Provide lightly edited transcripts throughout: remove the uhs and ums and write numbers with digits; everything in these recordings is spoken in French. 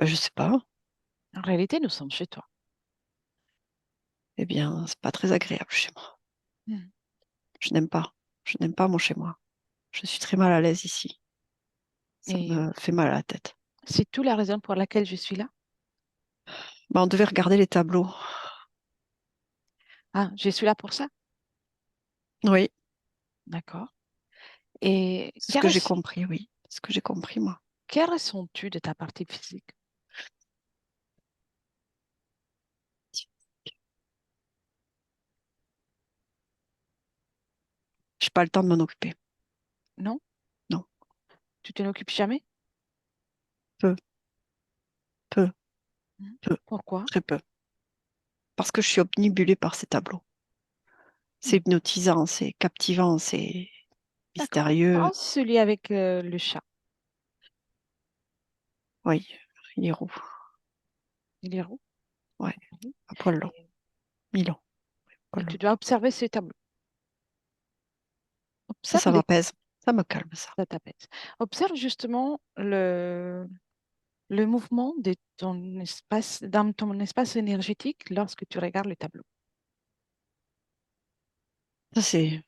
Bah, je sais pas. En réalité, nous sommes chez toi. Eh bien, c'est pas très agréable chez moi. Mhm. Je n'aime pas. Je n'aime pas mon chez moi. Je suis très mal à l'aise ici. Ça Et me fait mal à la tête. c'est tout la raison pour laquelle je suis là. Bah, on devait regarder les tableaux. Ah, je suis là pour ça. Oui, D'accord. Et c'est ce que j'ai compris, oui. C'est ce que j'ai compris, moi. que ressens-tu de ta partie physique? J'ai pas le temps de m'en occuper. Non? Non. Tu t'en occupes jamais? Peu, peu, Mhm. peu, Pourquoi? très peu. Parce que je suis obnubilée par ces tableaux. C'est Mhm. hypnotisant, c'est captivant, c'est D'accord. mystérieux. Prends celui avec le chat. Oui, il est roux. Il est roux. Ouais, Mhm. à poil long. Et, Milan, et poil long. tu dois observer ce tableau. Ça Observe les, m'apaise. Ça me calme, ça. ça t'apaise. Observe justement le mouvement de ton espace, dans ton espace énergétique lorsque tu regardes le tableau. Ça, c'est,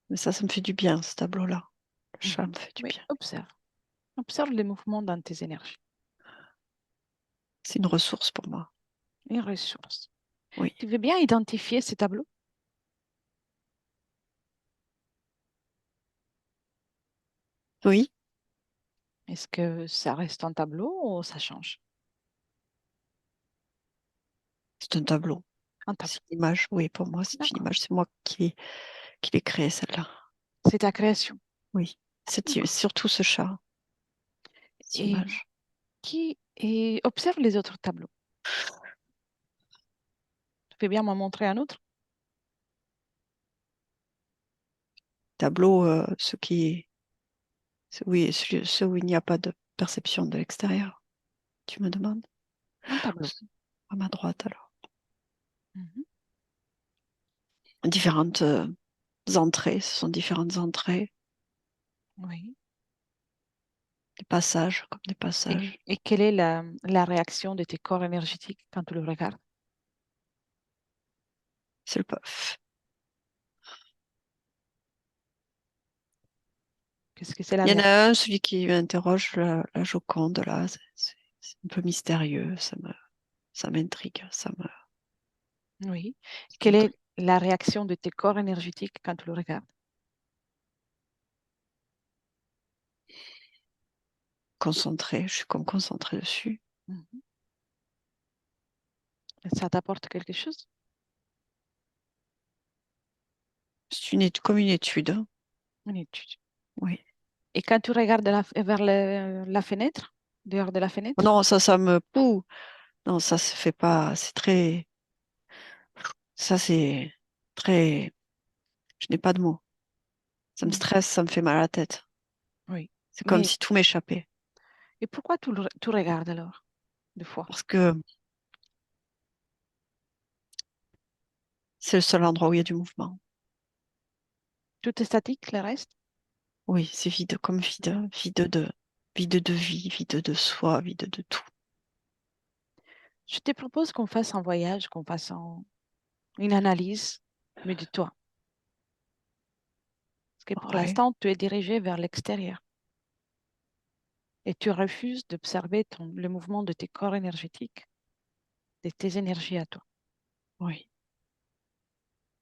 mais ça me fait du bien, ce tableau-là. Le chat Mhm. me fait du Oui, bien. observe. Observe les mouvements dans tes énergies. C'est une ressource pour moi. Une ressource. Oui. Tu veux bien identifier ces tableaux? Oui, Est-ce que ça reste un tableau ou ça change? c'est un tableau. Un C'est tableau. une image. Oui, pour moi, c'est une D'accord. image. C'est moi qui l'ai créée, celle-là. C'est ta création. Oui. D'accord. Surtout ce chat, cette Et image. et observe les autres tableaux. Tu veux bien m'en montrer un autre? Tableau, oui, ceux où il n'y a pas de perception de l'extérieur. Tu me demandes? Un tableau. À ma droite, alors. Mhm. Différentes entrées. Ce sont différentes entrées. Oui. Des passages, comme des Et, passages. et quelle est la réaction de tes corps énergétiques quand tu le regardes? C'est le puff. Qu'est-ce que c'est la Il y en réaction? a un, celui qui interroge la Joconde, là. C'est un peu mystérieux. Ça m'intrigue. Oui. Ça Quelle est m'intrigue. la réaction de tes corps énergétiques quand tu le regardes? Concentré. Je suis comme concentrée dessus. Mhm. Ça t'apporte quelque chose? C'est comme une étude, hein. Une étude. Oui. Et quand tu regardes vers la fenêtre, dehors de la Oh fenêtre, non, ça me pouh. Non, ça se fait pas. C'est très. Ça, c'est très. Je n'ai pas de mots. Ça me mm, stresse, ça me fait mal à la tête. oui. C'est comme Mais si tout m'échappait. et pourquoi tu regardes alors, deux fois? Parce que c'est le seul endroit où il y a du mouvement. Tout est statique, le reste? Oui, c'est vide, comme vide. Vide de vie, vide de soi, vide de tout. Je te propose qu'on fasse un voyage, qu'on fasse une analyse, mais de toi. Parce que pour Ouais, l'instant, tu es dirigé vers l'extérieur et tu refuses d'observer le mouvement de tes corps énergétiques, de tes énergies à toi. oui.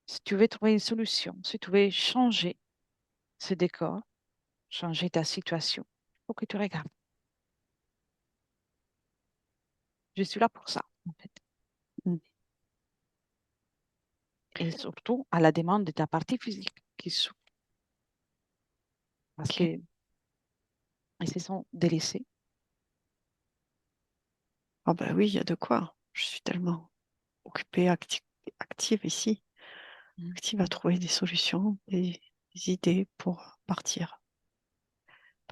Si tu veux trouver une solution, si tu veux changer ce décor, changer ta situation, il faut que tu regardes. Je suis là pour ça, en fait. Mm. Et surtout à la demande de ta partie physique qui souffre parce Ok. qu'ils se sont délaissés. Ah ben oui, il y a de quoi. Je suis tellement occupée, active ici. Mm. Active à trouver des solutions, des idées pour partir.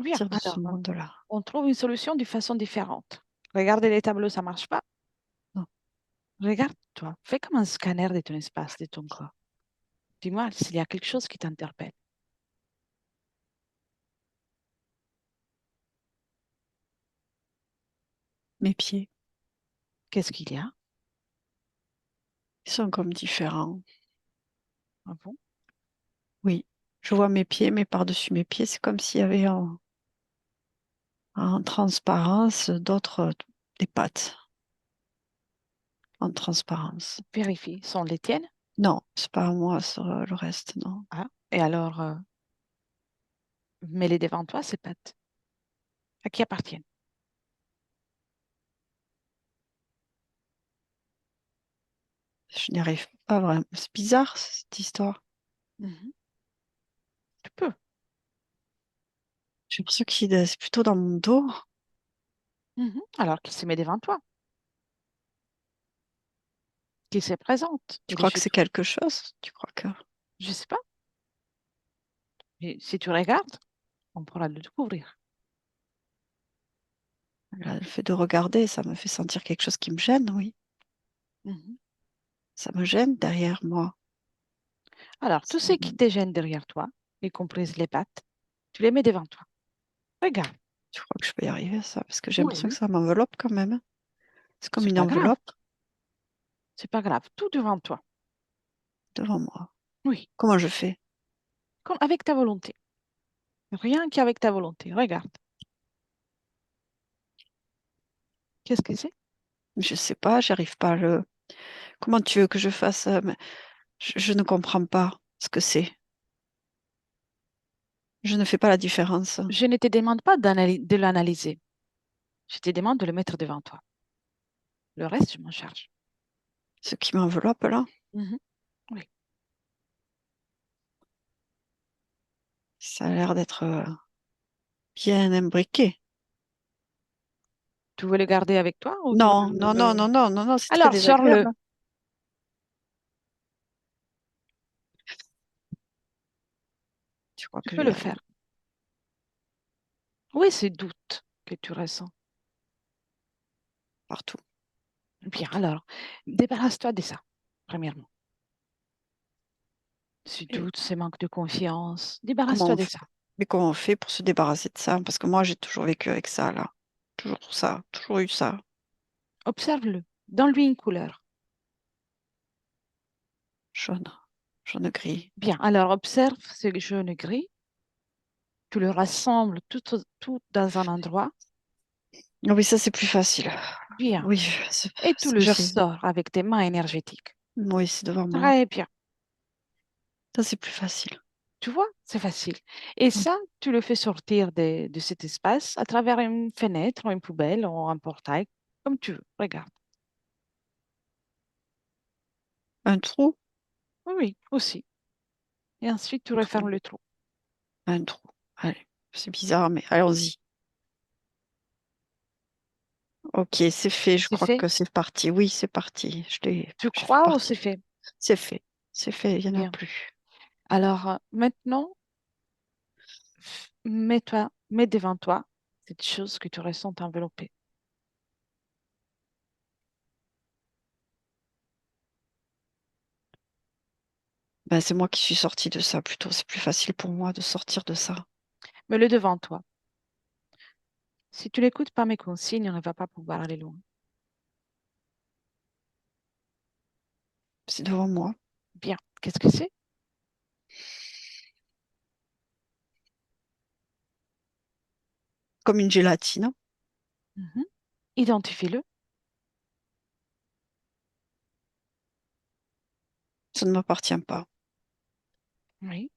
Bien, Partir de ce alors, monde-là. on trouve une solution d'une façon différente. Regarder les tableaux, ça marche pas. Non. Regarde-toi, fais comme un scanner de ton espace, de ton corps. Dis-moi s'il y a quelque chose qui t'interpelle. Mes pieds, Qu'est-ce qu'il y a? ils sont comme différents. Ah bon? Oui, je vois mes pieds, mais par-dessus mes pieds, c'est comme s'il y avait en transparence d'autres, des pattes en transparence. Vérifie, sont les tiennes? Non, c'est pas à moi sur le reste, non. Ah, et alors, mets-les devant toi, ces pattes. À qui appartiennent? Je n'y arrive pas vraiment. C'est bizarre, cette histoire. Mhm. Tu peux. J'ai l'impression que c'est plutôt dans mon dos. Mhm. Alors qu'il se met devant toi, qu'il se présente. Tu Il est crois que chez c'est toi. quelque chose? Tu crois que... Je sais pas. Mais si tu regardes, on pourra le découvrir. Là, le fait de regarder, ça me fait sentir quelque chose qui me gêne, oui. Mhm. Ça me gêne derrière moi. Alors, tout ce qui te gêne derrière toi, y compris les pattes, tu les mets devant toi. Regarde. Tu crois que je peux y arriver à ça? Parce que j'ai l'impression que Oui, ça m'enveloppe quand même, hein. C'est comme c'est une pas grave. enveloppe C'est pas grave. Tout devant toi. devant moi. Oui, Comment je fais? comme avec ta volonté. Rien qu'avec ta volonté. Regarde. Qu'est-ce que c'est? Je sais pas, j'arrive pas à le... Comment tu veux que je fasse? Mais je ne comprends pas ce que c'est. Je ne fais pas la différence. Je ne te demande pas de l'analyser. Je te demande de le mettre devant toi. Le reste, je m'en charge. Ce qui m'enveloppe là, Mhm. Oui. ça a l'air d'être bien imbriqué. Tu veux le garder avec toi ou tu veux Non, non, non, non, non, non, non, c'est très Alors, sors-le. désagréable. Tu crois Tu que peux je vais y le arriver faire. Oui, c'est doute que tu ressens. partout, Bien, partout. alors, débarrasse-toi de ça, premièrement. Ce Et doute, ce manque de confiance, comment débarrasse-toi on de fait? ça. Mais comment on fait pour se débarrasser de ça? Parce que moi, j'ai toujours vécu avec ça là. Toujours ça, toujours eu ça. Observe-le. Donne-lui une couleur. Jaune, jaune gris. Bien, alors observe ce jaune gris. Tu le rassembles tout dans un endroit. Ah oui, ça c'est plus facile. Bien. Oui, Et tu le j'arrive. sors avec tes mains énergétiques. Oui, c'est devant moi. Très bien. Ça c'est plus facile. Tu vois, c'est facile. Et Mm. ça, tu le fais sortir de cet espace à travers une fenêtre, ou une poubelle, ou un portail, comme tu veux. Regarde. Un trou, Oui, oui, aussi. Et ensuite, tu un trou, refermes le trou. un trou. Allez, c'est bizarre, mais allons-y. Ok, c'est fait. Je C'est crois fait? que c'est parti. Oui, c'est parti. Tu J'ai fait crois ou c'est partie. fait? C'est fait. C'est fait. Il n'y en a Bien. plus. Alors, maintenant, mets devant toi cette chose que tu ressens t'envelopper. Ben, c'est moi qui suis sortie de ça plutôt. C'est plus facile pour moi de sortir de ça. Mets-le devant toi. Si tu n'écoutes pas mes consignes, on ne va pas pouvoir aller loin. C'est devant moi. Bien. Qu'est-ce que c'est? Comme une gélatine. Mhm. Identifie-le. Ça ne m'appartient pas. Oui.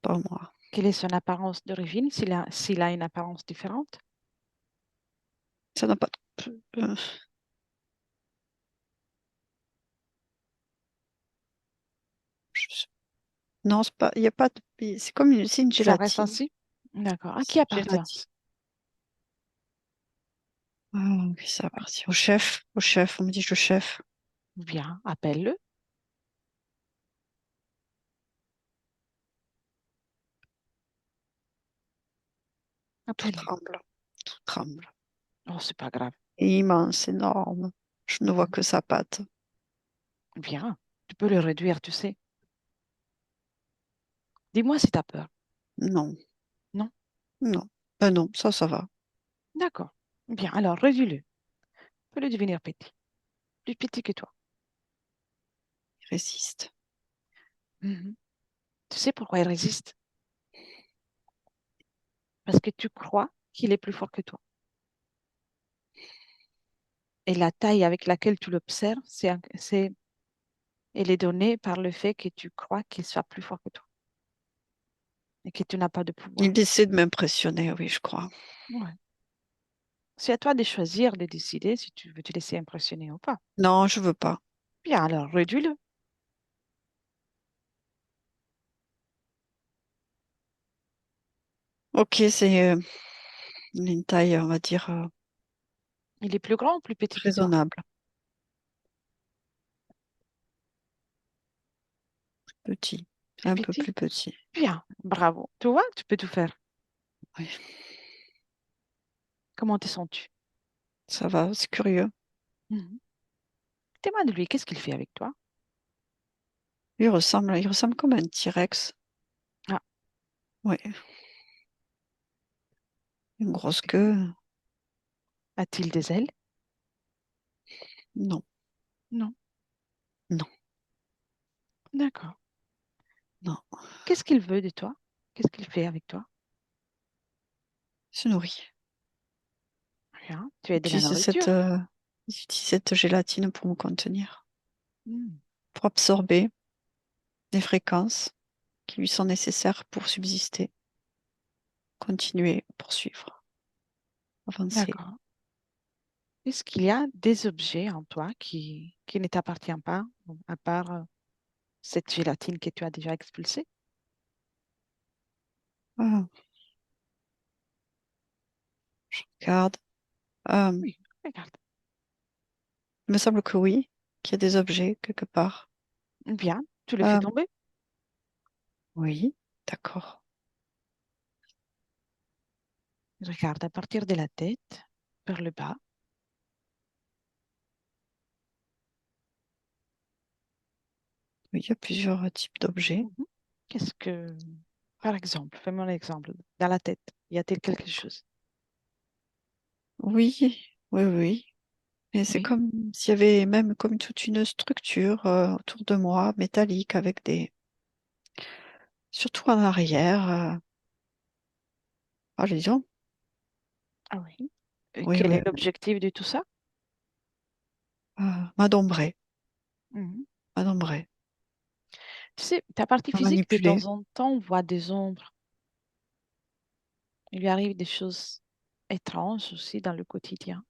Pas moi. Quelle est son apparence d'origine, s'il a une apparence différente? Ça n'a pas euh, je- non, c'est pas. Il y a pas de. C'est comme une. C'est une Ça reste gélatine. ainsi? D'accord. À C'est qui une appartient? gélatine. Ah, oui, ça appartient au chef. Au chef. On me dit le chef. Bien. Appelle-le. Tout Appelle-le. tremble. Tout tremble. Oh, c'est pas grave. Et immense, énorme. Je ne vois Mhm. que sa patte. Bien. Tu peux le réduire, tu sais. Dis-moi si tu as peur. Non. Non? Non. Ben non, ça va. D'accord. Bien. Alors, réduis-le. Fais-le devenir petit, plus petit que toi. Il résiste. Mhm. Tu sais pourquoi il résiste? Parce que tu crois qu'il est plus fort que toi. Et la taille avec laquelle tu l'observes, elle est donnée par le fait que tu crois qu'il soit plus fort que toi et que tu n'as pas de pouvoir. Il essaie de m'impressionner, oui, je crois. Ouais. C'est à toi de choisir, de décider si tu veux te laisser impressionner ou pas. Non, je veux pas. Bien, alors réduis-le. Ok, c'est une taille, on va dire, Il est plus grand ou plus petit que toi? raisonnable. Petit. Plus Un peu petit? plus petit. Bien, bravo. Tu vois, tu peux tout faire. Oui, Comment te sens-tu? ça va, c'est curieux. Mhm. Témoin de lui, qu'est-ce qu'il fait avec toi? Il ressemble comme un T-Rex. Ah, Oui, une grosse ok. queue. A-t-il des ailes? Non, Non. non, D'accord. non. Qu'est-ce qu'il veut de toi? Qu'est-ce qu'il fait avec toi? Il se nourrit. Rien. Tu es Il de la utilise cette, nourriture. euh, il utilise cette gélatine pour me contenir, Hmm. pour absorber des fréquences qui lui sont nécessaires pour subsister, continuer, poursuivre, avancer. D'accord. Est-ce qu'il y a des objets en toi qui ne t'appartiennent pas, bon, à part cette gélatine que tu as déjà expulsée? Ah, je regarde. Euh, Oui, regarde. il me semble que oui, qu'il y a des objets quelque part. Bien, tu le fais Euh, tomber. oui, d'accord. Regarde à partir de la tête vers le bas. Oui, il y a plusieurs types d'objets. Mhm. Qu'est-ce que, par exemple, fais-moi un exemple. Dans la tête, y a-t-il quelque chose? Oui, oui, oui. Et c'est Oui. comme s'il y avait même comme toute une structure autour de moi, métallique, avec des... Surtout en arrière. Ah, disons, Ah oui. Et oui, quel oui, est l'objectif de tout ça? m'adombrer, Mhm. m'adombrer, Tu sais, ta partie à physique, de manipuler. temps en temps, voit des ombres. Il lui arrive des choses étranges aussi dans le quotidien.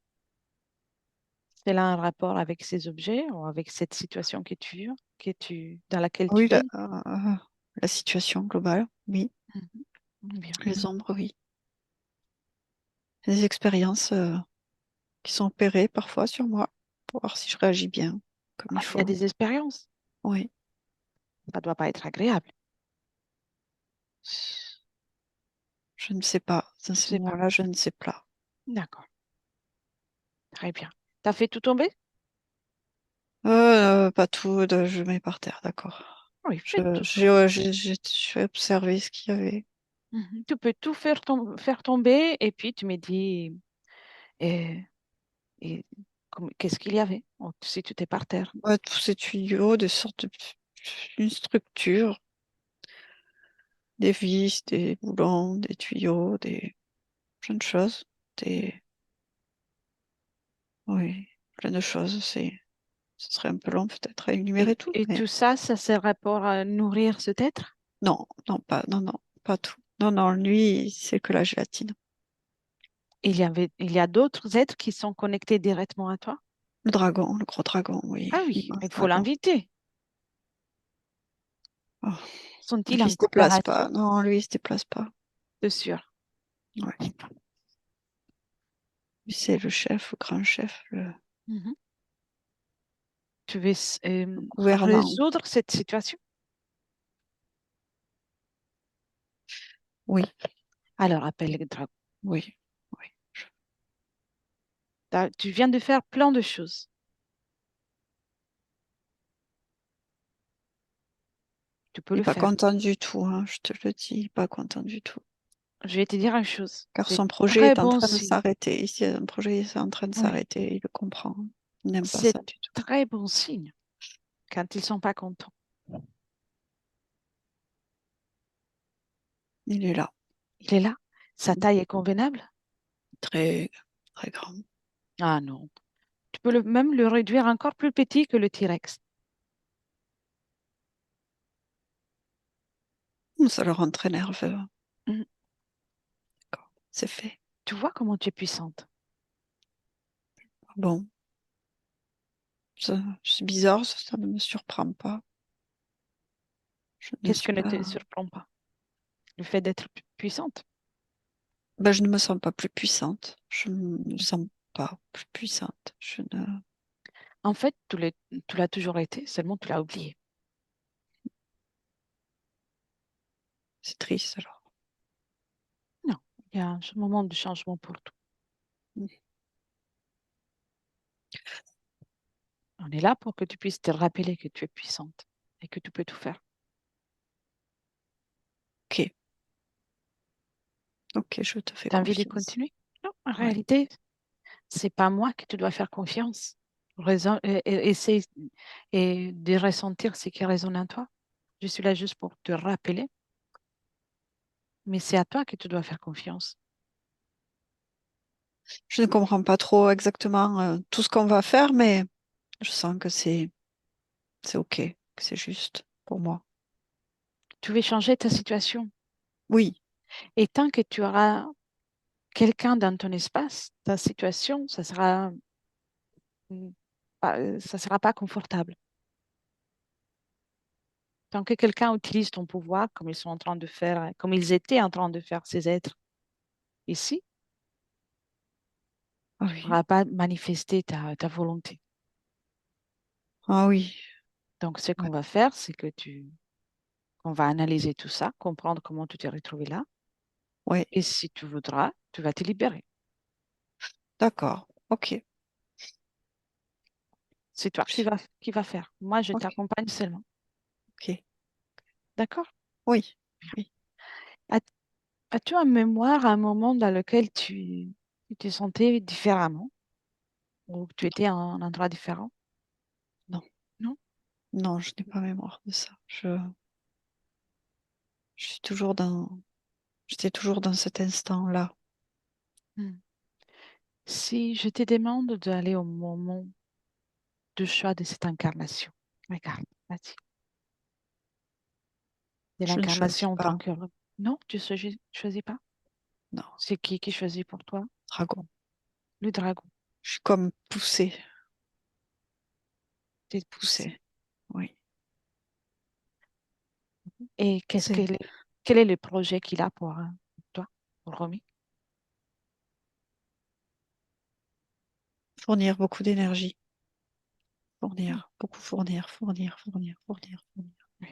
C'est là un rapport avec ces objets ou avec cette situation dans laquelle Oui, tu es. la situation globale, oui. Mhm. Bien. Les ombres, oui. Les expériences qui sont opérées parfois sur moi pour voir si je réagis bien, comme il Ah, il y a faut. des expériences. Oui. Ça ne doit pas être agréable. Je ne sais pas. Je À ne ce sais pas. moment-là, je ne sais pas. D'accord. Très bien. T'as fait tout tomber? Pas tout, je mets par terre, d'accord. Oui, Je, fais tout j'ai, tomber. j'ai observé ce qu'il y avait. Mhm. Tu peux tout faire tomber et puis tu me dis et, et qu'est-ce qu'il y avait si tu étais par terre. Ouais, tous ces tuyaux, des sortes de... Une structure, des vis, des boulons, des tuyaux, des... plein de choses. Des... Oui, plein de choses. Ce serait un peu long peut-être à énumérer tout, Et mais tout ça, ça c'est rapport à nourrir cet être? non, non, non, non, pas tout. Non, non, lui, c'est que la gélatine. Il y a d'autres êtres qui sont connectés directement à toi? Le dragon, le gros dragon, oui, Ah oui, l'immense il faut dragon. l'inviter. Oh, Sont-ils lui, il en se déplace coopération? pas. Non, lui, il se déplace pas. C'est sûr. Ouais. Lui, c'est le chef, le grand chef, Mhm. Tu veux le gouvernant. résoudre cette situation? Oui, Alors appelle le dragon. oui, oui. Tu viens de faire plein de choses. Tu peux Il le n'est pas faire. content du tout, hein, je te le dis, il n'est pas content du tout. je vais te dire une chose. Car C'est son projet très est en bon train de signe. s'arrêter. Ici, un projet est en train de Oui, s'arrêter. Il le comprend. Il n'aime pas c'est ça du tout. très bon signe quand ils sont pas contents. Il est là. Il est là. Sa taille est convenable? Très, très grand. Ah non. Tu peux même le réduire encore plus petit que le T-Rex. Ça le rend très nerveux. Mhm. D'accord. C'est fait. Tu vois comment tu es puissante. Bon, c'est bizarre, ça ne me surprend pas. Je ne Qu'est-ce suis que ne pas. te surprend pas? Le fait d'être puissante. Ben, je ne me sens pas plus puissante. Je ne me sens pas plus puissante. Je ne. En fait, tu l'as toujours été, seulement tu l'as oublié. C'est triste alors. Non, il y a un moment de changement pour tout. On est là pour que tu puisses te rappeler que tu es puissante et que tu peux tout faire. Ok, ok, je te fais Tu as envie de confiance. continuer? Non, en Ouais. réalité, c'est pas moi que tu dois faire confiance. Essaye et de ressentir ce qui résonne en toi. Je suis là juste pour te rappeler, mais c'est à toi que tu dois faire confiance. Je ne comprends pas trop exactement tout ce qu'on va faire, mais je sens que c'est ok, que c'est juste pour moi. Tu veux changer ta situation. Oui, Et tant que tu auras quelqu'un dans ton espace, ta situation, ça sera pas confortable. Tant que quelqu'un utilise ton pouvoir comme ils sont en train de faire, comme ils étaient en train de faire ces êtres ici, ah tu ne oui, pourras pas manifester ta volonté. ah oui, Donc, ce ouais, qu'on va faire, c'est qu'on va analyser tout ça, comprendre comment tu t'es retrouvé là. ouais, Et si tu voudras, tu vas te libérer. d'accord, ok, C'est toi je- qui va faire. Moi, je ok, t'accompagne seulement. ok, D'accord? oui, oui. As- As-tu en mémoire un moment dans lequel tu te sentais différemment ou que tu étais à un endroit différent? Non, Non? non, je n'ai pas mémoire de ça. Je suis toujours j'étais toujours dans cet instant-là. Hmm. Si je te demande d'aller au moment de choix de cette incarnation, regarde, vas-y, de Je ne choisis l'incarnation en tant pas. que... Non, tu ne choisis pas. Non, C'est qui choisit pour toi? dragon. Le dragon. Je suis comme poussée, T'es poussé. poussée. Oui. Et C'est quel est le projet qu'il a pour toi, pour Romy? fournir beaucoup d'énergie. Hmm. Fournir, beaucoup fournir, fournir, fournir, fournir, fournir. Oui.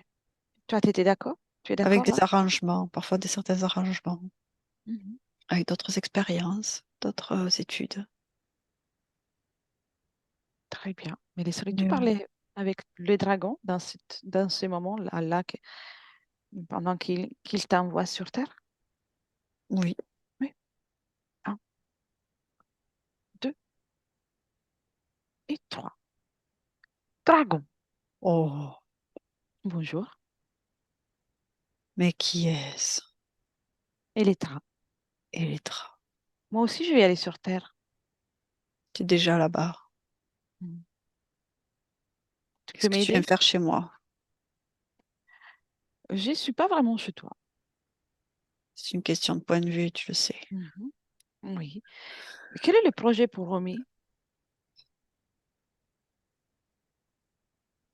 Toi, tu étais d'accord? Tu es Avec d'accord là? des arrangements, parfois certains arrangements, Mhm. avec d'autres expériences, d'autres études. Très bien. Mais laisserais-tu Mais, parler avec le dragon dans ce moment-là, pendant qu'il t'envoie sur Terre? oui. Oui. Un, deux et trois. Dragon. Oh, Bonjour. mais qui est-ce? Elettra. Electra. Moi aussi, je vais aller sur Terre. Tu es déjà là-bas. Mm. Tu peux Qu'est-ce que tu viens m'aider? faire chez moi? Je ne suis pas vraiment chez toi. C'est une question de point de vue, tu le sais. Mhm. Oui. Mais quel est le projet pour Romy?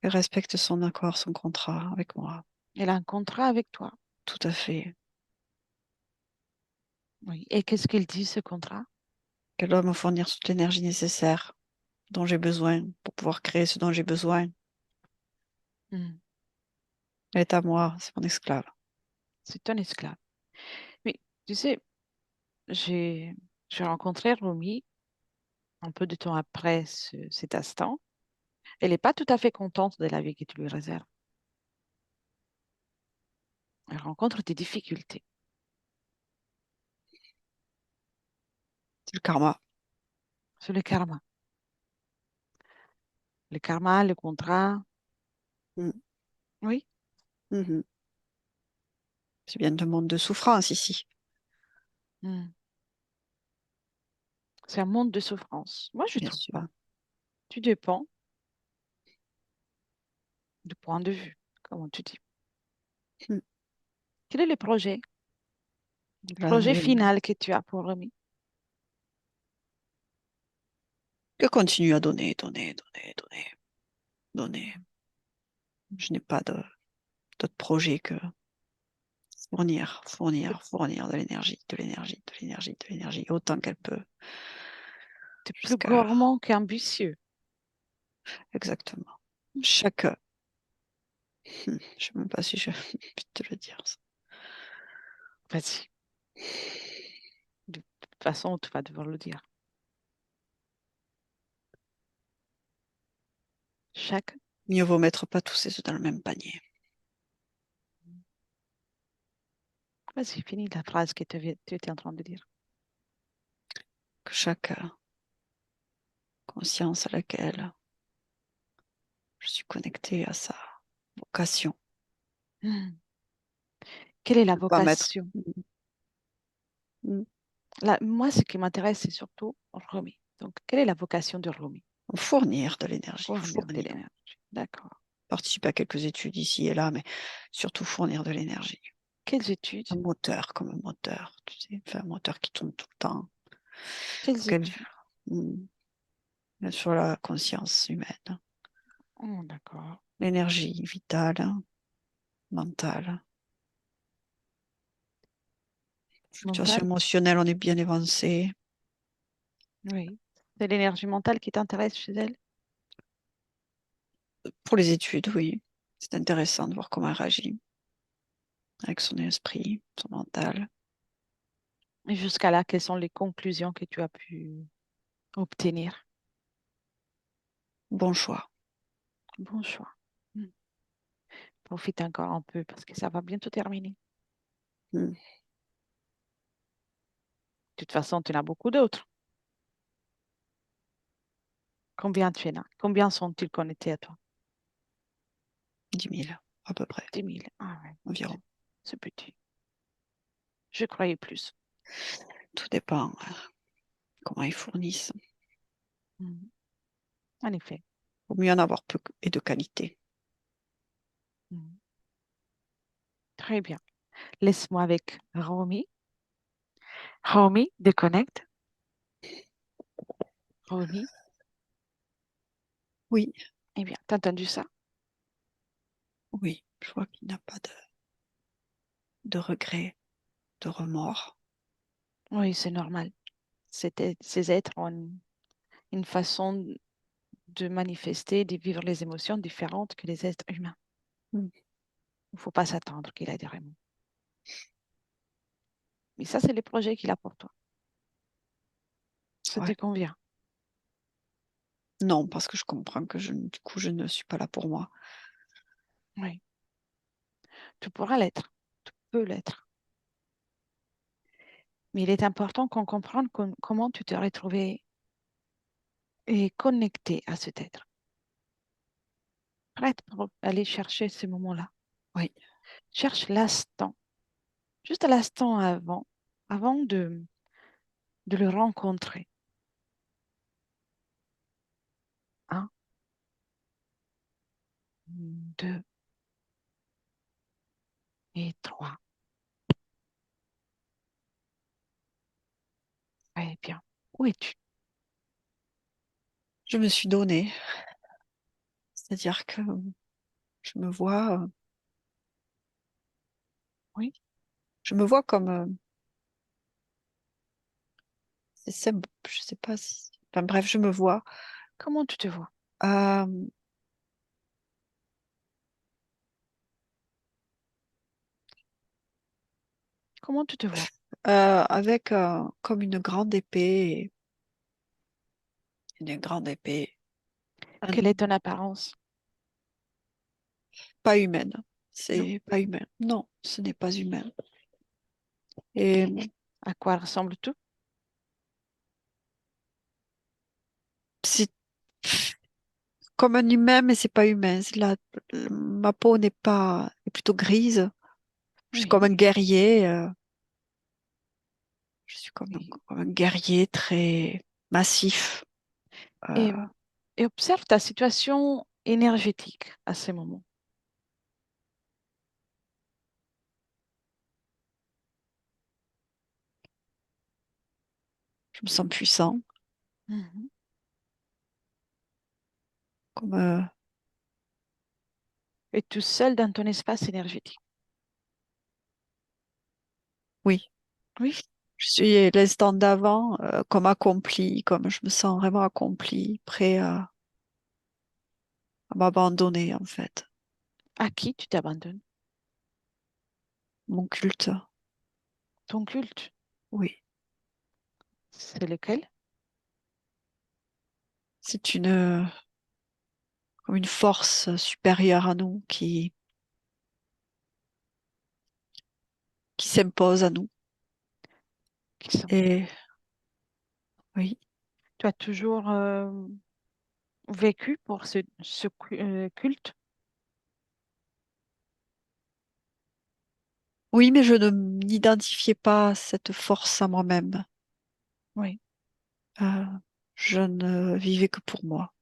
Elle respecte son accord, son contrat avec moi. Elle a un contrat avec toi. Tout à fait. Oui. Et qu'est-ce qu'il dit, ce contrat? Qu'elle doit me fournir toute l'énergie nécessaire dont j'ai besoin pour pouvoir créer ce dont j'ai besoin. Mm. Elle est à moi, c'est mon esclave. C'est un esclave. Oui. Tu sais, j'ai j'ai rencontré Romy un peu de temps après cet instant. Elle n'est pas tout à fait contente de la vie que tu lui réserves. Elle rencontre des difficultés. C'est le karma. C'est le karma. Le karma, le contrat. Mm. Oui. Mhm. C'est bien un monde de souffrance ici, Hmm. C'est un monde de souffrance. Moi, je bien trouve pas. sûr. Tu dépends du point de vue, comment tu dis. Mm. Quel est le Là, projet final que tu as pour Romy? je continue à donner, donner, donner, donner, donner. Je n'ai pas d'autre projet que fournir, Tu fournir, fournir de l'énergie, de l'énergie, de l'énergie, de l'énergie, autant qu'elle peut, es plus jusqu'à gourmand qu'ambitieux. exactement. Hmm. Chaque, je ne sais même pas si je peux te le dire, ça. Vas-y. De toute façon, tu vas devoir le dire. Chaque. Mieux vaut mettre pas tous ses œufs dans le même panier. Vas-y, finis la phrase que tu étais en train de dire. Que chaque conscience à laquelle je suis connectée à sa vocation. Hmm. Quelle est la Ne pas mettre, vocation? mm, Là, moi, ce qui m'intéresse, c'est surtout Romy. Donc, quelle est la vocation de Romy? fournir de l'énergie, Fournir de fournir. l'énergie. D'accord. Participer à quelques études ici et là, mais surtout fournir de l'énergie. Quelles études? Un moteur comme un moteur, tu sais, enfin, un moteur qui tourne tout le temps. Faut Quelles qu'elle, études? mm, sur la conscience humaine. Oh, d'accord. L'énergie vitale, mentale. Fluctuation Mentale? émotionnelle, on est bien avancé. Oui. C'est l'énergie mentale qui t'intéresse chez elle? Pour les études, oui. C'est intéressant de voir comment elle réagit avec son esprit, son mental. Et jusqu'à là, quelles sont les conclusions que tu as pu obtenir? Bon choix. Bon choix. Hmm. Profite encore un peu parce que ça va bientôt terminer. Mm. De toute façon, tu en as beaucoup d'autres. Combien tu en as? Combien sont-ils connectés à toi? 10 000, à peu près, 10 000. Ah ouais, environ. c'est petit. Je croyais plus. Tout dépend comment ils fournissent. Hmm. En effet. Il vaut mieux en avoir peu et de qualité. Hmm. Très bien. Laisse-moi avec Romy. Romy, déconnecte. Romy. Oui, Eh bien, t'as entendu ça? oui, je vois qu'il n'a pas de regrets, de remords. Oui, c'est normal. Ces êtres ont une façon de manifester, de vivre les émotions différentes que les êtres humains. Mm. Il ne faut pas s'attendre qu'il a des remords. Mais ça, c'est les projets qu'il a pour toi. Ça te Ouais. convient. Non, parce que je comprends que du coup, je ne suis pas là pour moi. Oui, tu pourras l'être. Tu peux l'être. Mais il est important qu'on comprenne comment tu te retrouvé et connecté à cet être. Prête pour aller chercher ce moment-là. Oui, Cherche l'instant, juste à l'instant avant de le rencontrer. Un, deux et trois. Eh bien, où es-tu? je me suis donnée. C'est-à-dire que Oui, je me vois comme, je sais pas si, enfin bref, je me vois comment tu te vois? euh, Comment tu te vois? avec comme une grande épée, Quelle est un- ton apparence? pas humaine. Non. C'est pas humain. Non, ce n'est pas humain. Et À quoi ressemble tout? c'est comme un humain, mais c'est pas humain. Ma peau n'est pas, est plutôt grise. Je suis comme Oui, un guerrier. Je suis oui. comme un guerrier très massif. Euh, Et, et observe ta situation énergétique à ce moment. je me sens puissant, Mhm. comme Et tout seul dans ton espace énergétique. oui. Oui, Je suis l'instant d'avant, comme accompli, comme je me sens vraiment accompli, prêt à m'abandonner en fait. à qui tu t'abandonnes? Mon culte, Ton culte, oui. c'est lequel? C'est comme une force supérieure à nous qui s'impose à nous. Qui sont? Et oui, Tu as toujours vécu pour culte? oui, mais je ne m'identifiais pas à cette force à moi-même. Oui. Euh, je ne vivais que pour moi.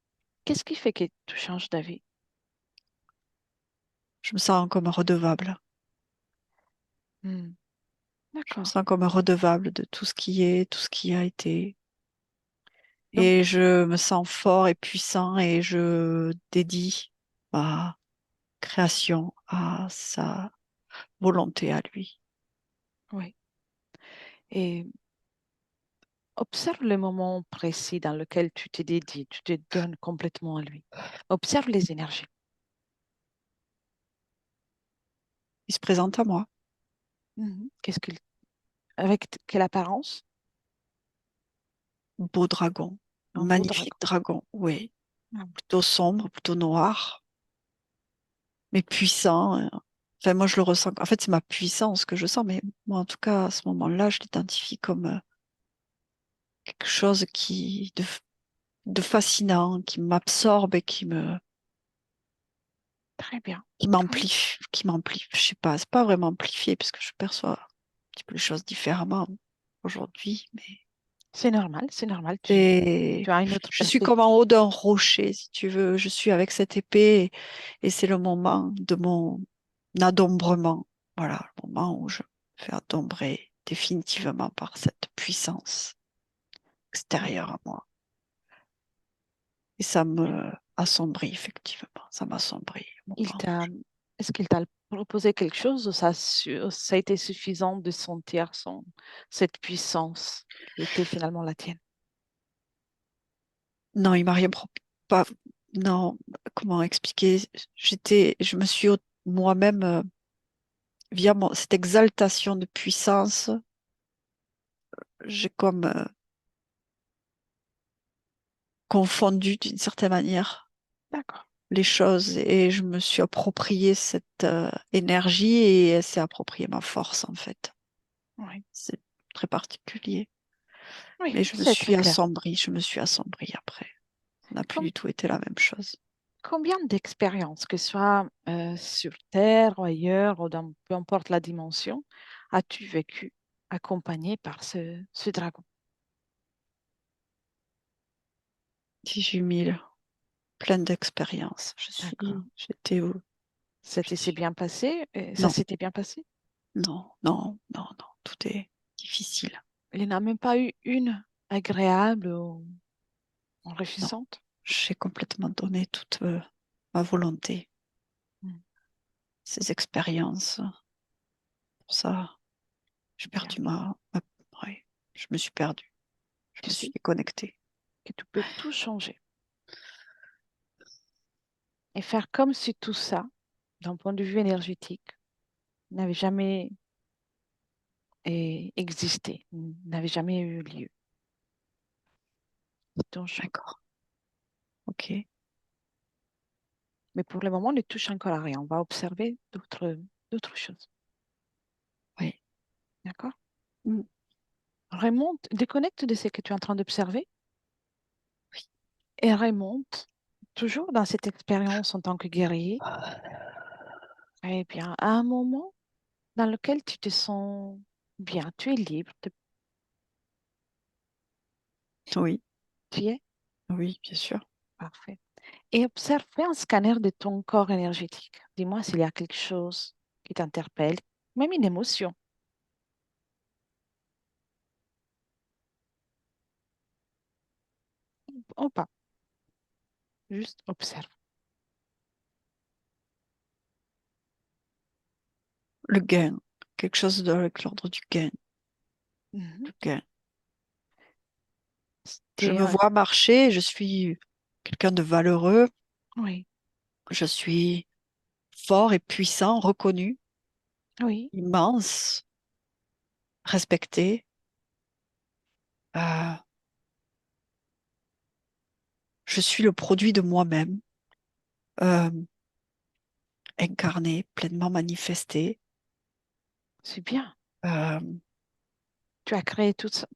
Qu'est-ce qui fait que tu changes d'avis? Je me sens comme redevable. Hmm. Je me D'accord. sens comme redevable de tout ce qui est, tout ce qui a été. Donc, Et je me sens fort et puissant et je dédie ma création à sa volonté à lui. oui. Et observe le moment précis dans lequel tu te dédies, tu te donnes complètement à lui. Observe les énergies. Il se présente à moi, Mhm. Avec quelle apparence? beau dragon, Un beau magnifique dragon. dragon, oui, Ah, plutôt sombre, plutôt noir, mais puissant. Enfin, moi, je le ressens. En fait, c'est ma puissance que je sens, mais moi, en tout cas, à ce moment-là, je l'identifie comme quelque chose de fascinant, qui m'absorbe et très bien. Oui. qui m'amplie. Je sais pas, c'est pas vraiment amplifié parce que je perçois un petit peu les choses différemment aujourd'hui, mais C'est normal, c'est normal. c'est, Tu as une autre je suis comme en perspective. haut d'un rocher, si tu veux. Je suis avec cette épée et c'est le moment de mon adombrement. Voilà, le moment où je me fais adombrer définitivement par cette puissance Oui. extérieure à moi. Et ça me assombrit, effectivement. Ça m'assombrit au Il moment où t'a, est-ce qu'il t'a proposé quelque chose ou ça a été suffisant de sentir cette puissance qui était finalement la tienne? non, il m'a rien pas. Non, comment expliquer? Je me suis moi-même, via cette exaltation de puissance, j'ai comme confondu d'une certaine manière D'accord. les choses et je me suis approprié cette énergie et elle s'est appropriée ma force en fait. Oui, C'est très particulier. oui, Mais c'est très clair. je me suis assombrie après. Ça n'a plus Com- du tout été la même chose. Combien d'expériences, que ce soit sur Terre ou ailleurs, ou dans peu importe la dimension, as-tu vécu accompagné par ce dragon? 18 000, pleine d'expériences. D'accord. J'étais où? S'est bien passé? Ça Non, s'était bien passé? non. Tout est difficile. Il n'y en a même pas eu une agréable ou Non, enrichissante? j'ai complètement donné toute ma volonté, Hmm. ces expériences. Pour ça, j'ai Bien. perdu ouais, je me suis perdue. Je Tu me suis sais déconnectée. que tu peux tout changer et faire comme si tout ça, d'un point de vue énergétique, n'avait jamais existé, n'avait jamais eu lieu. C'est ton choix. D'accord. Ok. Mais pour le moment, on ne touche encore à rien. On va observer d'autres choses. Oui. D'accord? Mm. Remonte, déconnecte de ce que tu es en train d'observer. Oui. et remonte toujours dans cette expérience en tant que guerrier. Eh bien, à un moment dans lequel tu te sens bien, tu es libre, Oui, tu y es oui, bien sûr. parfait. Et observe, fais un scanner de ton corps énergétique. Dis-moi s'il y a quelque chose qui t'interpelle, même une émotion, ou pas. Juste observe. Le gain, quelque chose avec l'ordre du gain. Mhm. Le gain. Je T'es, me vois marcher, je suis quelqu'un de valeureux, oui, je suis fort et puissant, reconnu, oui, immense, respecté. Euh, je suis le produit de moi-même, euh, incarné, pleinement manifesté. c'est bien. Euh, Tu as créé tout ça.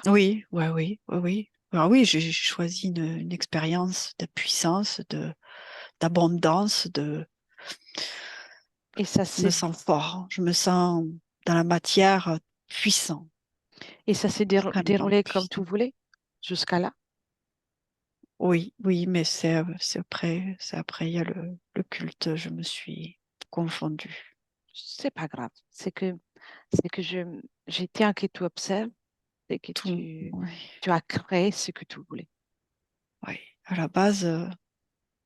oui, ouais, oui, oui, oui. Alors oui, j'ai choisi une expérience de puissance, d'abondance, Et ça je me s'est, sens fort, je me sens dans la matière puissant, et ça s'est extrêmement déroulé comme tu puissant. voulais jusqu'à là. Oui, oui, mais c'est après, il y a le culte, je me suis confondue. C'est pas grave. C'est que je tiens que tu observes et que Tout, tu, oui, tu as créé ce que tu voulais. oui. À la base,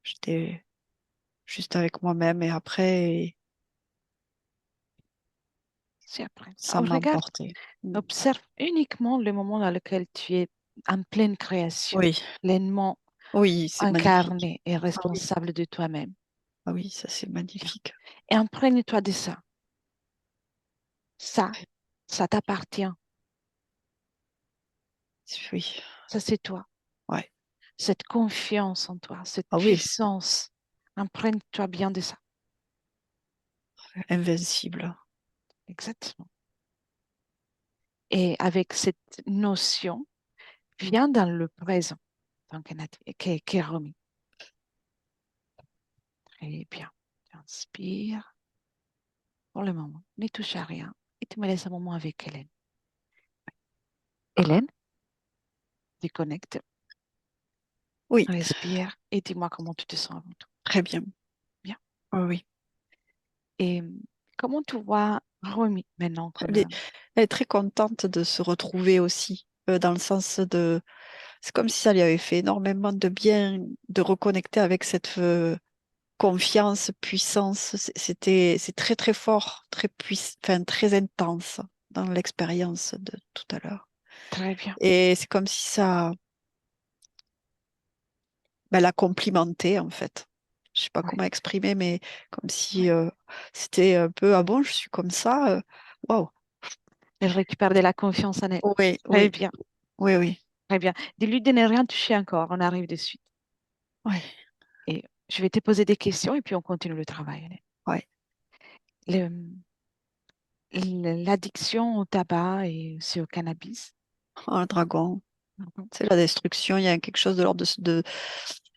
j'étais juste avec moi-même et après, C'est après. ça Alors, m'a regarde, emporté. Mm. observe uniquement le moment dans lequel tu es en pleine création, Oui, pleinement oui, c'est magnifique. incarné et Ah oui, responsable de toi-même. ah oui, ça c'est Bien. magnifique. Et imprègne-toi de ça. Ça, ça t'appartient. Oui, Ça, c'est toi. ouais. Cette confiance en toi, cette Ah oui, puissance, imprègne-toi bien de ça. invincible. Exactement. Et avec cette notion, viens dans le présent, donc, qui est remis. Très bien. Tu inspires pour le moment. Ne touche à rien. Et tu me laisses un moment avec Hélène. Hélène, déconnecte, Oui, respire et dis-moi comment tu te sens avant tout. très bien. Bien. Ah oui. Et comment tu vois remis maintenant Elle est, elle est très contente de se retrouver aussi, dans le sens de... C'est comme si ça lui avait fait énormément de bien de reconnecter avec cette confiance, puissance. C'est très très fort, enfin, très intense dans l'expérience de tout à l'heure. très bien. Et c'est comme si ça, ben, la complimentait en fait. Je sais pas Oui, comment exprimer, mais comme oui. si c'était un peu, ah bon, je suis comme ça. Waouh. Elle récupère de la confiance en elle. Oui, Très oui, bien, oui, oui. très bien. Dis-lui de ne rien toucher encore. On arrive de suite. Oui, Et je vais te poser des questions et puis on continue le travail. Hélène. oui. Le- L'addiction au tabac et aussi au cannabis. Un dragon. Mhm. C'est la destruction. Il y a quelque chose de l'ordre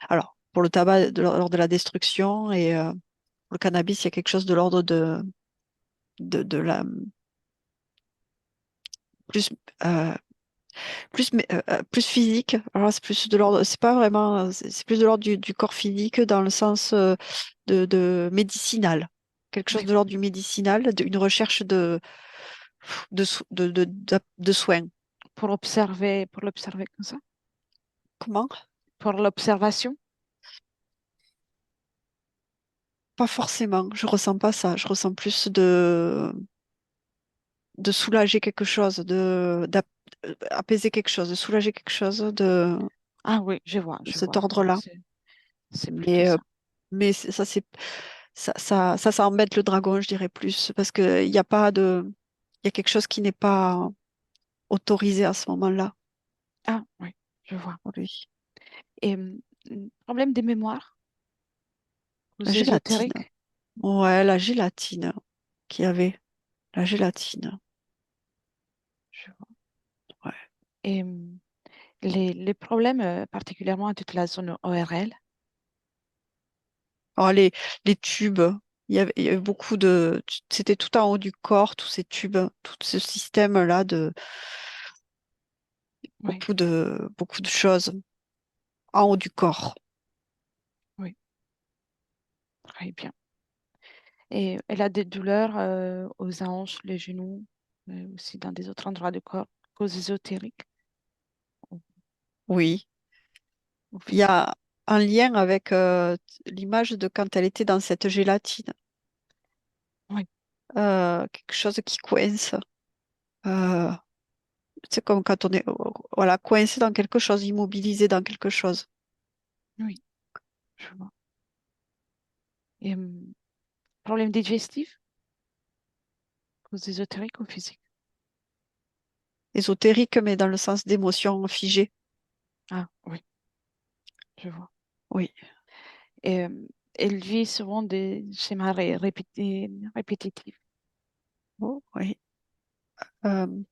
alors, pour le tabac, de l'ordre de la destruction et pour le cannabis, il y a quelque chose de l'ordre de la plus euh, plus physique. Alors, c'est plus de l'ordre, c'est pas vraiment, c'est plus de l'ordre du corps physique dans le sens de médicinal. Quelque chose Oui, de l'ordre du médicinal, une recherche de soins. pour l'observer comme ça. Comment? Pour l'observation. Pas forcément. Je ressens pas ça. Je ressens plus de soulager quelque chose, apaiser quelque chose, de soulager quelque chose Ah oui, de je cet vois. Donc, ordre-là. c'est plutôt Mais, ça. ça embête le dragon, je dirais plus, parce que il y a pas de, il y a quelque chose qui n'est pas autorisé à ce moment-là Ah oui, je vois. pour lui. Et problème de mémoire aux La gélatine. ésotériques. Ouais, la gélatine qu'il y avait. La gélatine. Je vois. Ouais. Et les problèmes, particulièrement à toute la zone ORL. Alors, les tubes, il y avait beaucoup c'était tout en haut du corps, tous ces tubes, tout ce système-là de Oui, beaucoup de choses en haut du corps. oui, très bien. Et elle a des douleurs aux hanches, les genoux, mais aussi dans des autres endroits du corps, cause ésotérique ou, Oui. ou Il y physique. a un lien avec l'image de quand elle était dans cette gélatine. Oui, Quelque chose qui coince. Euh, c'est comme quand on est voilà, coincé dans quelque chose, immobilisé dans quelque chose. oui, je vois. Et, problème digestif, cause ésotérique ou physique? Ésotérique, mais dans le sens d'émotion figée. Ah, oui, je vois. Oui. Et, elle vit souvent des schémas répétitifs. Oh, oui. Euh,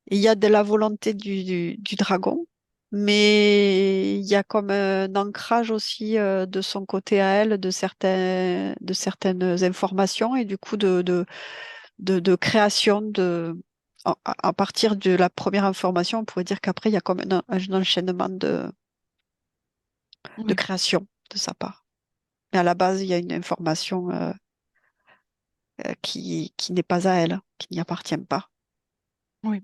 il y a de la volonté du dragon, mais il y a comme un ancrage aussi de son côté à elle de certaines informations et du coup de création à partir de la première information, on pourrait dire qu'après, il y a comme un enchaînement de Oui, création de sa part. Mais à la base, il y a une information qui n'est pas à elle, qui n'y appartient pas. oui,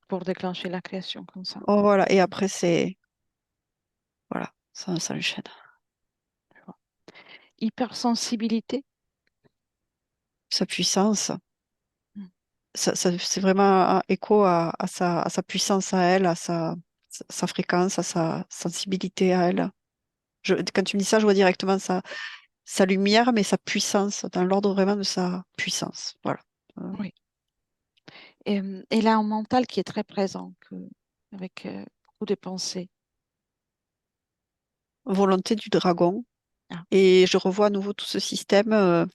pour déclencher la création comme ça. Oh, voilà. Et après, voilà, ça s'enchaîne. Je vois. Hypersensibilité. Sa puissance, Mm. c'est vraiment un écho à sa puissance à elle, sa fréquence, à sa sensibilité à elle. Quand tu me dis ça, je vois directement sa lumière, mais sa puissance, dans l'ordre vraiment de sa puissance. Voilà. Euh, Oui. Et, elle a un mental qui est très présent, avec beaucoup de pensées. Volonté du dragon. Ah, Et je revois à nouveau tout ce système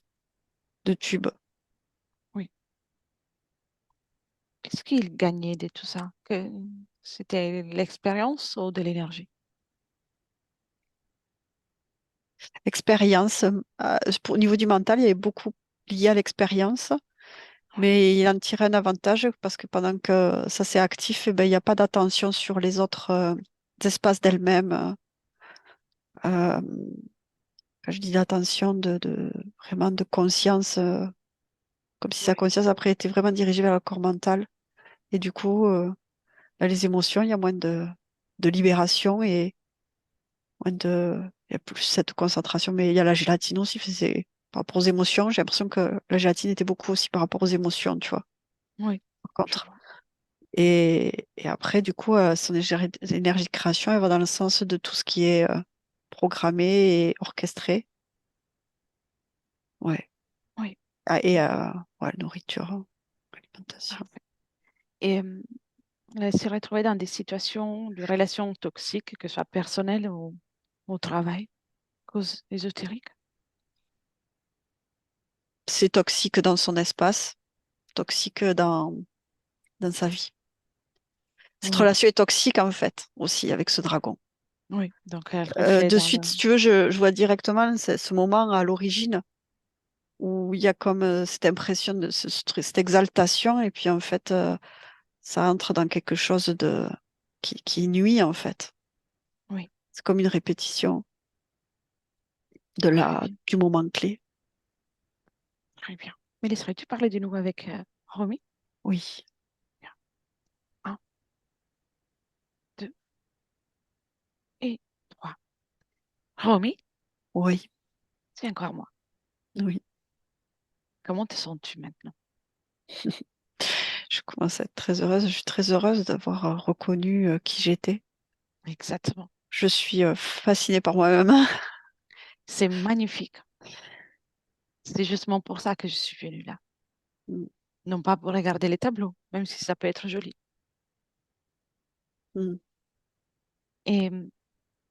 de tubes. oui. Qu'est-ce qu'il gagnait de tout ça? C'était l'expérience ou de l'énergie? Expérience. Au niveau du mental, il y avait beaucoup lié à l'expérience, Oui, mais il en tirait un avantage parce que pendant que ça c'est actif, eh ben, il n'y a pas d'attention sur les autres espaces d'elle-même. Euh, Quand je dis d'attention, vraiment de conscience, comme si sa oui, conscience après était vraiment dirigée vers le corps mental. Et du coup, là, les émotions, il y a moins de libération et il y a plus cette concentration. Mais il y a la gélatine aussi. Par rapport aux émotions, j'ai l'impression que la gélatine était beaucoup aussi par rapport aux émotions, tu vois, oui, par je contre. vois. Et après, du coup, son énergie de création, elle va dans le sens de tout ce qui est programmé et orchestré. Ouais. Oui, Ah, et ouais, nourriture, hein, alimentation. parfait. Et elle s'est retrouvée dans des situations de relations toxiques, que ce soit personnelles ou au travail, cause ésotérique. C'est toxique dans son espace, toxique dans sa vie. Cette Oui, relation est toxique en fait aussi avec ce dragon. oui. Donc elle reflète De dans suite, le. si tu veux, je vois directement ce moment à l'origine où il y a comme cette impression de cette exaltation et puis en fait, ça entre dans quelque chose qui nuit en fait. Oui, C'est comme une répétition très bien, du moment clé. très bien. Mais laisserais-tu parler de nouveau avec Romy? Oui, Bien. Un, deux et trois. Romy, oui, c'est encore moi. oui. Comment te sens-tu maintenant? Je commence à être très heureuse. Je suis très heureuse d'avoir reconnu qui j'étais. Exactement. Je suis fascinée par moi-même. C'est magnifique. C'est justement pour ça que je suis venue là. Mm, Non pas pour regarder les tableaux, même si ça peut être joli. mm. Et,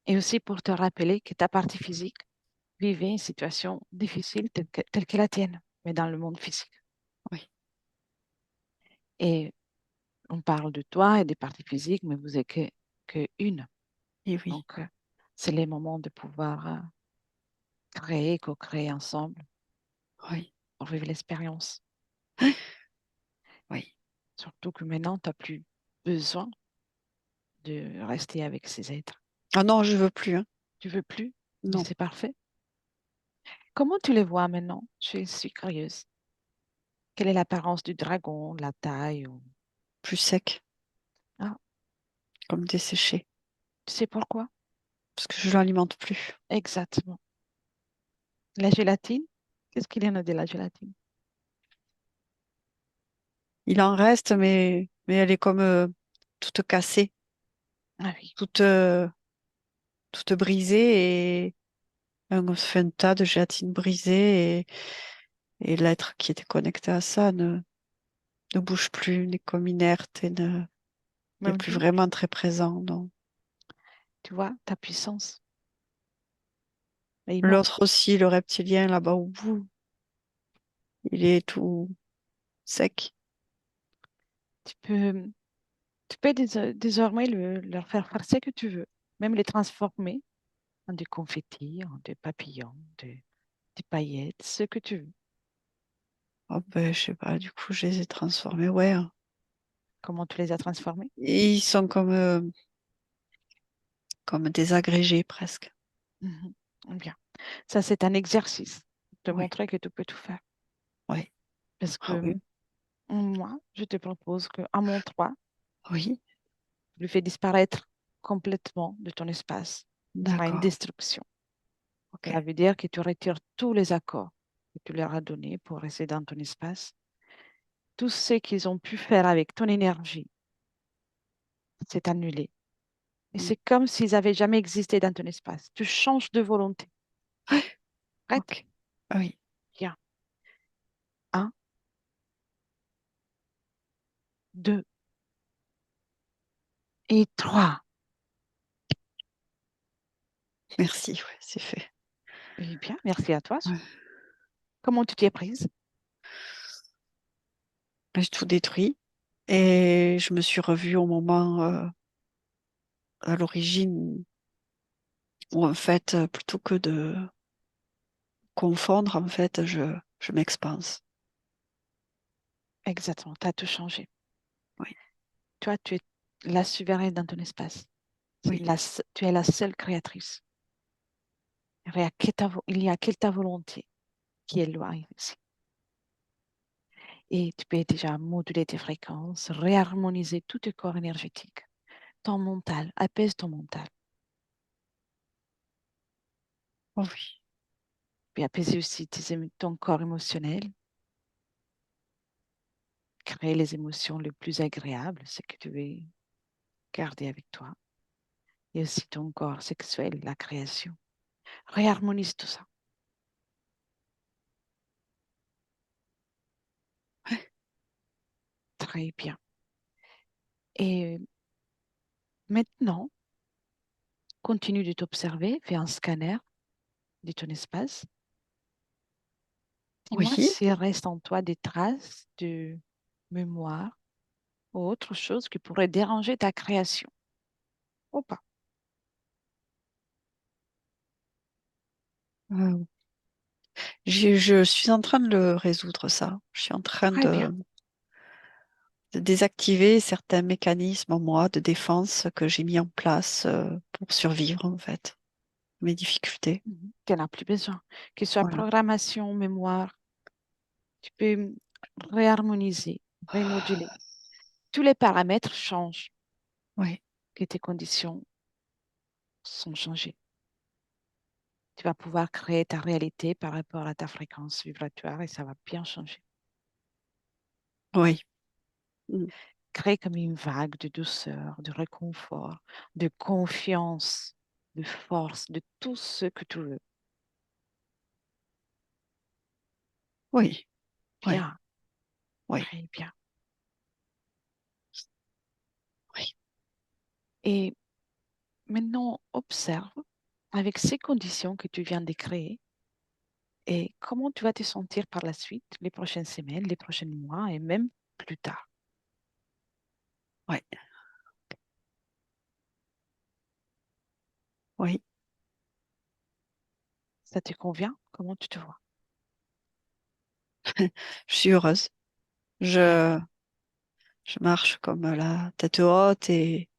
et aussi pour te rappeler que ta partie physique vivait une situation difficile telle que la tienne, mais dans le monde physique. Oui, Et On parle de toi et des parties physiques, mais vous n'êtes que une. Et oui, Donc, c'est les moments de pouvoir créer, co-créer ensemble oui, pour vivre l'expérience. oui. Surtout que maintenant, tu n'as plus besoin de rester avec ces êtres. Ah non, je veux plus, hein. Tu veux plus, mais Non, c'est parfait. Comment tu les vois maintenant? Je suis curieuse. Quelle est l'apparence du dragon, la taille plus sec, Ah, comme desséché, tu sais pourquoi? parce que je l'alimente plus. Exactement. La gélatine? Qu'est-ce qu'il y en a de la gélatine? Il en reste, mais elle est comme toute cassée, Ah oui, toute, toute brisée et on fait un tas de gélatine brisée et l'être qui était connecté à ça ne bouge plus, n'est comme inerte et n'est même plus dit, vraiment très présent. Non. tu vois, ta puissance est immense. L'autre aussi, le reptilien là-bas au bout, il est tout sec. Tu peux, tu peux désormais leur faire ce que tu veux, même les transformer en des confettis, en des papillons, des paillettes, ce que tu veux. Oh ben, je sais pas, du coup, je les ai transformés, ouais, hein. Comment tu les as transformés? Et ils sont comme des agrégés presque. Mhm. Bien. Ça, c'est un exercice de Oui, montrer que tu peux tout faire. oui. Parce Ah que oui, moi, je te propose qu'à mon 3, oui, je le fais disparaître complètement de ton espace. Ce sera une d'accord. destruction. Ok. Cela veut dire que tu retires tous les accords que tu leur as donnés pour rester dans ton espace. Tout ce qu'ils ont pu faire avec ton énergie, c'est annulé. Et Mm. c'est comme s'ils n'avaient jamais existé dans ton espace. Tu changes de volonté. Prête? Ok. Ah oui, Bien. Un, deux et trois. merci, ouais, c'est fait. Eh bien, merci à toi. Ouais. Comment tu t'y es prise? J'ai tout détruit et je me suis revue au moment à l'origine où en fait, plutôt que de confondre, en fait, je m'expanse. Exactement, tu as tout changé. Oui, Toi, tu es la souveraine dans ton espace. oui, Tu es la seule créatrice. Il n'y a que ta volonté qui est loin ici. Et tu peux déjà moduler tes fréquences, réharmoniser tout tes corps énergétiques, ton mental, apaise ton mental, oh oui, puis apaiser aussi ton corps émotionnel, créer les émotions les plus agréables, ce que tu veux garder avec toi, et aussi ton corps sexuel, la création. Réharmonise tout ça. Très bien. Et maintenant, continue de t'observer, fais un scanner de ton espace. Dis-moi oui. s'il reste en toi des traces de mémoire ou autre chose qui pourrait déranger ta création ou pas. Euh, je suis en train de le résoudre, ça. Je suis en train Très bien. de désactiver certains mécanismes en moi de défense que j'ai mis en place pour survivre, en fait, mes difficultés. Mhm. Tu n'en as plus besoin. Que ce soit Voilà. programmation, mémoire, tu peux réharmoniser, remoduler. Tous les paramètres changent, Oui, que tes conditions sont changées. Tu vas pouvoir créer ta réalité par rapport à ta fréquence vibratoire et ça va bien changer. oui. Mm. Crée comme une vague de douceur, de réconfort, de confiance, de force, de tout ce que tu veux. Oui, oui, Bien, oui, très bien. oui. Et maintenant, observe avec ces conditions que tu viens de créer et comment tu vas te sentir par la suite, les prochaines semaines, les prochains mois et même plus tard. Ouais, oui, Ça te convient? Comment tu te vois? je suis heureuse. Je, D'accord, je marche comme la tête haute et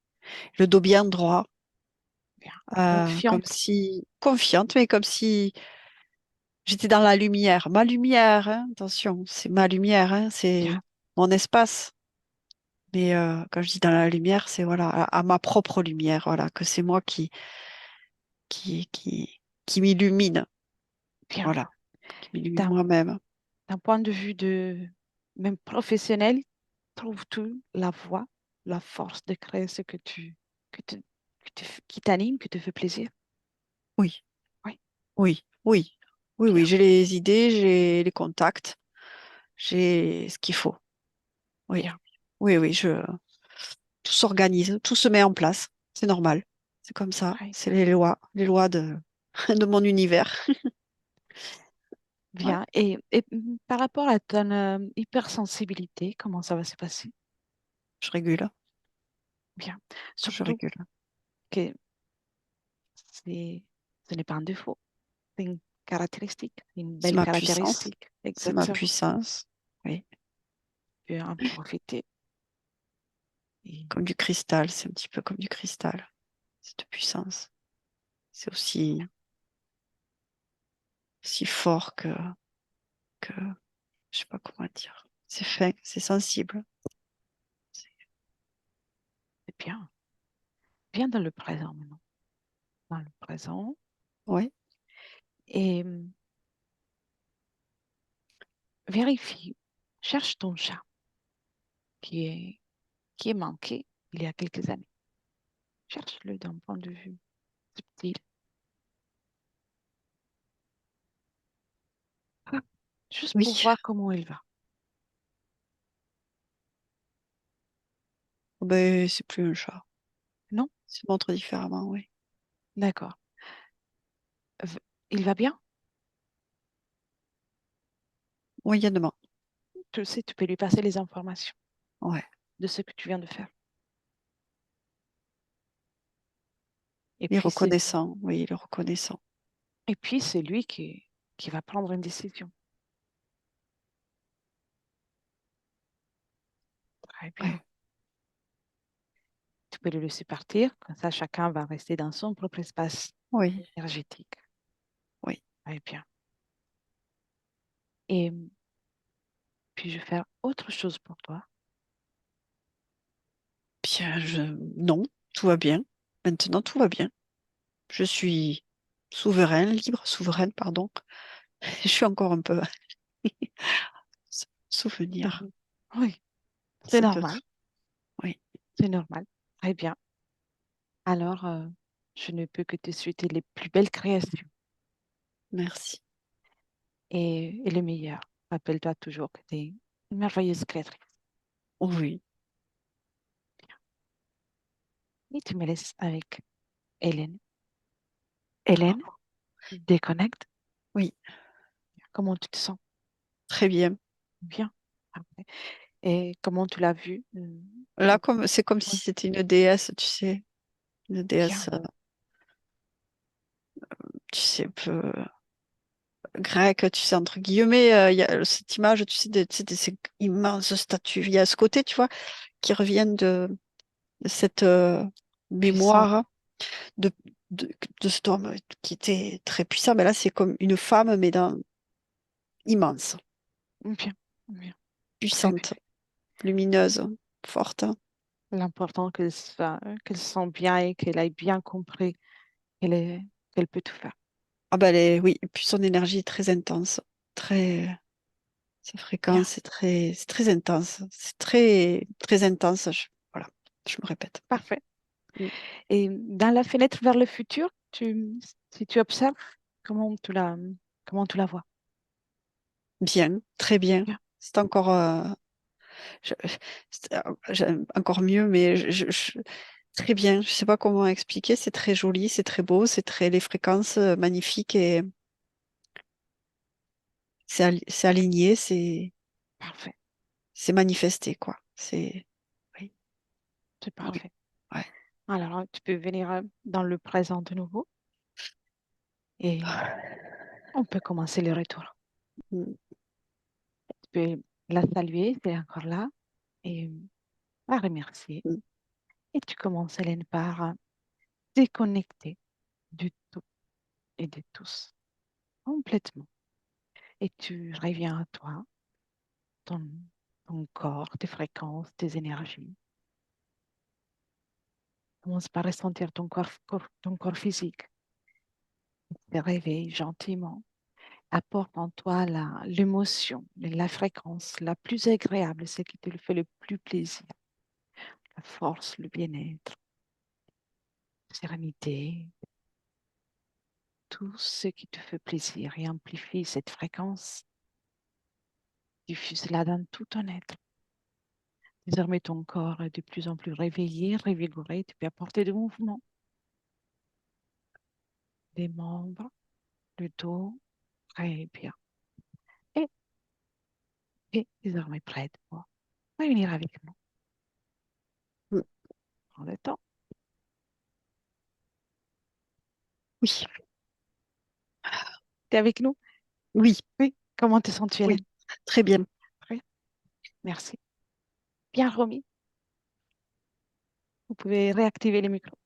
le dos bien droit, bien. comme Confiante, si, confiante, mais comme si j'étais dans la lumière. Ma lumière, hein, attention, c'est ma lumière, hein, bien, c'est mon espace. Mais quand je dis dans la lumière, c'est voilà, à ma propre lumière, voilà, que c'est moi qui m'illumine, bien. voilà, qui m'illumine D'un moi-même. d'un point de vue de même professionnel, trouves-tu la voie, la force de créer ce que tu- qui t'anime, qui te fait plaisir? Oui, Oui, oui, oui, oui, oui, bien, j'ai les idées, j'ai les contacts, j'ai ce qu'il faut. Oui, bien. oui, oui, tout s'organise, tout se met en place. C'est normal. C'est comme ça. Très C'est bien. les lois de, de mon univers. Ouais, Bien. Par rapport à ton hypersensibilité, comment ça va se passer? je régule, Bien. je Surtout régule. que c'est, ce n'est pas un défaut, c'est une caractéristique, une C'est belle ma puissance, caractéristique. c'est ma Exactement. puissance. Oui, Tu peux en profiter. Et comme du cristal, c'est un petit peu comme du cristal, cette puissance. C'est aussi, si fort que, je sais pas comment dire. C'est fin, c'est sensible. c'est bien. Viens dans le présent maintenant. Dans le présent. Oui, Et vérifie. Cherche ton chat qui qui est manqué il y a quelques années. Cherche-le d'un point de vue subtil. Ah, juste oui. pour voir comment il va. Oh ben, c'est plus un chat. Non? Il se montre différemment, oui. D'accord. Il va bien? Moyennement. Tu le sais, tu peux lui passer les informations Ouais. de ce que tu viens de faire. Et Il est puis c'est reconnaissant, oui, il est reconnaissant. et puis c'est lui qui va prendre une décision. Très bien. Ouais. Tu peux le laisser partir, comme ça chacun va rester dans son propre espace Oui, énergétique. oui. Très bien. Et puis je vais faire autre chose pour toi. Bien, non, tout va bien. Maintenant, tout va bien. Je suis souveraine, pardon. Je suis encore un peu souvenir. Mhm. Oui, c'est Ça peut normal. être. Oui, C'est normal. Très bien. Alors, je ne peux que te souhaiter les plus belles créations merci. et le meilleur. Rappelle-toi toujours que tu es une merveilleuse créatrice. Oui. Et tu me laisses avec Hélène. Hélène, Ah, déconnecte. oui, Comment tu te sens? très bien. Bien. Parfait. Et comment tu l'as vu? Là, comme c'est comme si Oui, c'était une déesse, tu sais, une bien. déesse, tu sais, un peu grecque, tu sais, entre guillemets. Il y a cette image, tu sais, de ces immenses statues. Il y a ce côté, tu vois, qui reviennent de cette Puissant. mémoire de, de, de cet homme qui était très puissant. Mais là, c'est comme une femme, mais immense, Bien. Bien. Très bien. puissante, lumineuse, forte. L'important qu'elle se sente bien et qu'elle ait bien compris qu'elle est, qu'elle peut tout faire. Ah ben, oui, et puis son énergie est très intense, très, sa Bien. fréquence c'est très intense, c'est très, très intense. Voilà, je me répète. Parfait. Mm. Et dans la fenêtre vers le futur, si tu observes, comment tu la vois? Bien, très bien. Bien. C'est encore, je- j'aime encore mieux, mais très bien. Je sais pas comment expliquer. C'est très joli, c'est très beau, c'est très les fréquences magnifiques et c'est aligné, Parfait. c'est manifesté quoi. C'est oui. C'est Oui. parfait. Ouais. Alors, tu peux venir dans le présent de nouveau et on peut commencer le retour. Mm, Tu peux la saluer, c'est encore là, et la remercier. mm, Et tu commences, Hélène, par déconnecter du tout et de tous, complètement. Et tu reviens à toi, ton, ton corps, tes fréquences, tes énergies. Commence par ressentir ton corps physique. Te réveille gentiment. Apporte en toi l'émotion, la fréquence la plus agréable, ce qui te fait le plus plaisir. La force, le bien-être, la sérénité, tout ce qui te fait plaisir et amplifie cette fréquence. Diffuse-la dans tout ton être. Désormais, ton corps est de plus en plus réveillé, revigoré. Tu peux apporter du mouvement, des membres, le dos. Très bien. Et, et désormais prête pour réunir avec nous. mm. Prends le temps. Oui, Tu es avec nous? oui, Oui. Comment te sens-tu, oui, Hélène? très bien. Très bien. Merci. Bien remis. Vous pouvez réactiver les micros.